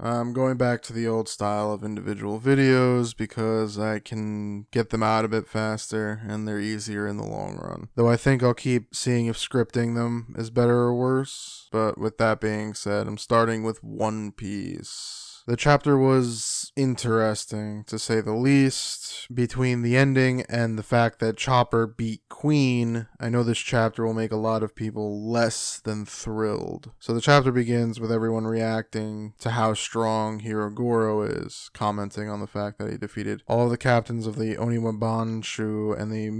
I'm going back to the old style of individual videos because I can get them out a bit faster and they're easier in the long run. Though I think I'll keep seeing if scripting them is better or worse. But with that being said, I'm starting with One Piece. The chapter was interesting, to say the least. Between the ending and the fact that Chopper beat Queen, I know this chapter will make a lot of people less than thrilled. So the chapter begins with everyone reacting to how strong Hirogoro is, commenting on the fact that he defeated all of the captains of the Oniwabanshu and the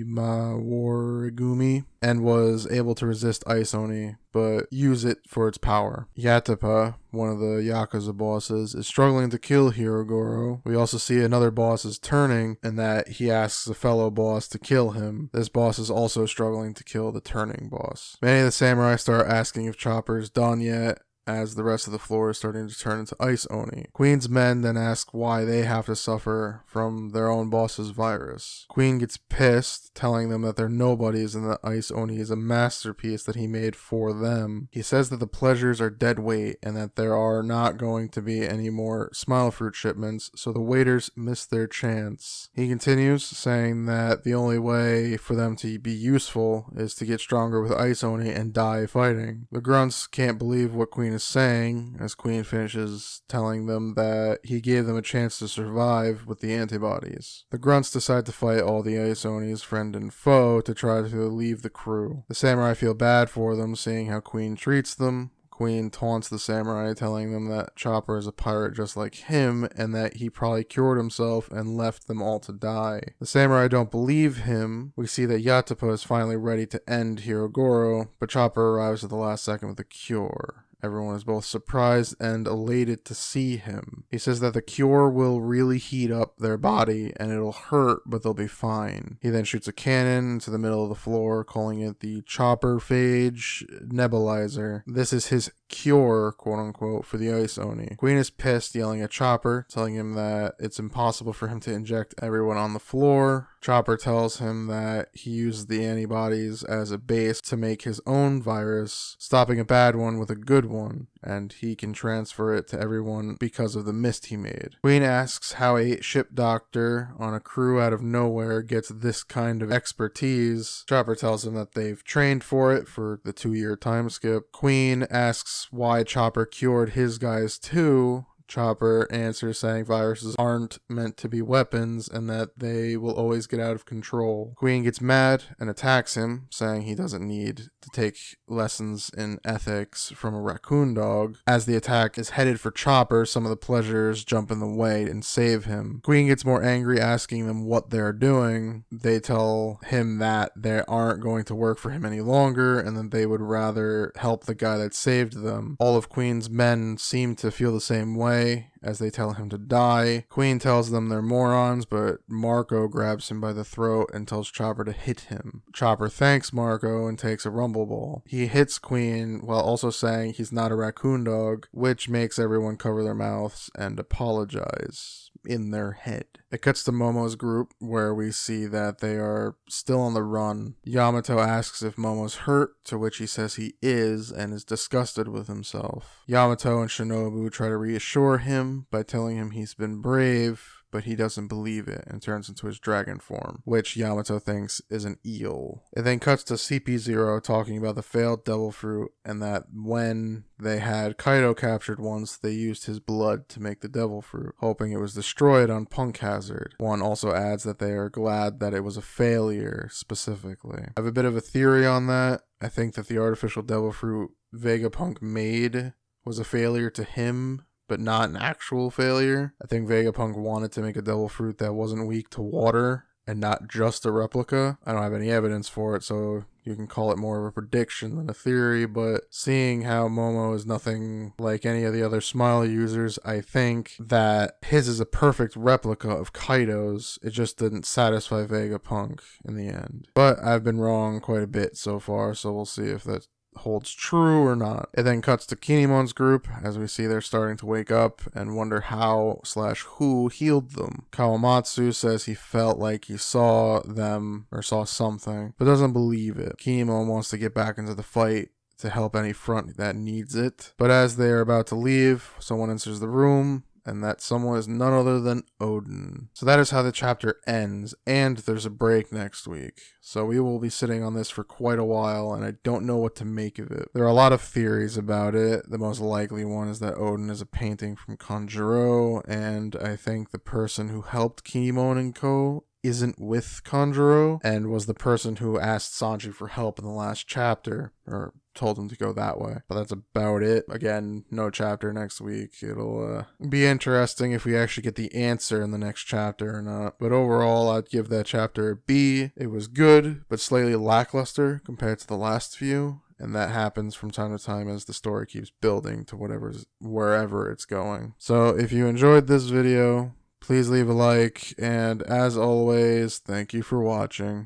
Mimaworigumi, and was able to resist Ice Oni, but use it for its power. Yatapa, one of the Yakuza bosses, is struggling to kill Hirogoro. We also see another boss is turning, and that he asks a fellow boss to kill him. This boss is also struggling to kill the turning boss. Many of the samurai start asking if Chopper's done yet, as the rest of the floor is starting to turn into Ice Oni. Queen's men then ask why they have to suffer from their own boss's virus. Queen gets pissed, telling them that they're nobodies and that Ice Oni is a masterpiece that he made for them. He says that the pleasures are dead weight and that there are not going to be any more Smile Fruit shipments, so the waiters miss their chance. He continues, saying that the only way for them to be useful is to get stronger with Ice Oni and die fighting. The grunts can't believe what Queen is saying, as Queen finishes telling them that he gave them a chance to survive with the antibodies. The grunts decide to fight all the Ice Oni's friend and foe to try to leave the crew. The samurai feel bad for them, seeing how Queen treats them. Queen taunts the samurai, telling them that Chopper is a pirate just like him and that he probably cured himself and left them all to die. The samurai don't believe him. We see that Yatapa is finally ready to end Hirogoro, but Chopper arrives at the last second with a cure. Everyone is both surprised and elated to see him. He says that the cure will really heat up their body and it'll hurt, but they'll be fine. He then shoots a cannon into the middle of the floor, calling it the Chopper Phage Nebulizer. This is his cure, quote unquote, for the Ice Oni. Queen is pissed, yelling at Chopper, telling him that it's impossible for him to inject everyone on the floor. Chopper tells him that he uses the antibodies as a base to make his own virus, stopping a bad one with a good one, and he can transfer it to everyone because of the mist he made. Queen asks how a ship doctor on a crew out of nowhere gets this kind of expertise. Chopper tells him that they've trained for it for the 2-year time skip. Queen asks why Chopper cured his guys too. Chopper answers saying viruses aren't meant to be weapons and that they will always get out of control. Queen gets mad and attacks him, saying he doesn't need to take lessons in ethics from a raccoon dog. As the attack is headed for Chopper, some of the pleasures jump in the way and save him. Queen gets more angry, asking them what they're doing. They tell him that they aren't going to work for him any longer and that they would rather help the guy that saved them. All of Queen's men seem to feel the same way, as they tell him to die. Queen tells them they're morons, but Marco grabs him by the throat and tells Chopper to hit him. Chopper thanks Marco and takes a rumble ball. He hits Queen while also saying he's not a raccoon dog, which makes everyone cover their mouths and apologize in their head. It cuts to Momo's group, where we see that they are still on the run. Yamato asks if Momo's hurt, to which he says he is, and is disgusted with himself. Yamato and Shinobu try to reassure him by telling him he's been brave, but he doesn't believe it and turns into his dragon form, which Yamato thinks is an eel. It then cuts to CP0 talking about the failed devil fruit and that when they had Kaido captured once, they used his blood to make the devil fruit, hoping it was destroyed on Punk Hazard. One also adds that they are glad that it was a failure specifically. I have a bit of a theory on that. I think that the artificial devil fruit Vegapunk made was a failure to him, but not an actual failure. I think Vegapunk wanted to make a devil fruit that wasn't weak to water and not just a replica. I don't have any evidence for it, so you can call it more of a prediction than a theory, but seeing how Momo is nothing like any of the other Smile users, I think that his is a perfect replica of Kaido's. It just didn't satisfy Vegapunk in the end. But I've been wrong quite a bit so far, so we'll see if that holds true or not. It then cuts to Kinemon's group, as we see they're starting to wake up and wonder how/who healed them. Kawamatsu says he felt like he saw them or saw something, but doesn't believe it. Kinemon wants to get back into the fight, to help any front that needs it. But as they are about to leave, someone enters the room, and that someone is none other than Odin. So that is how the chapter ends, and there's a break next week. So we will be sitting on this for quite a while, and I don't know what to make of it. There are a lot of theories about it. The most likely one is that Odin is a painting from Kanjuro, and I think the person who helped Kinemon and Co. isn't with Kanjuro, and was the person who asked Sanji for help in the last chapter, or told him to go that way. But that's about it. Again, no chapter next week. It'll be interesting if we actually get the answer in the next chapter or not. But overall, I'd give that chapter a B. It was good, but slightly lackluster compared to the last few. And that happens from time to time as the story keeps building to wherever it's going. So if you enjoyed this video, please leave a like, and as always, thank you for watching.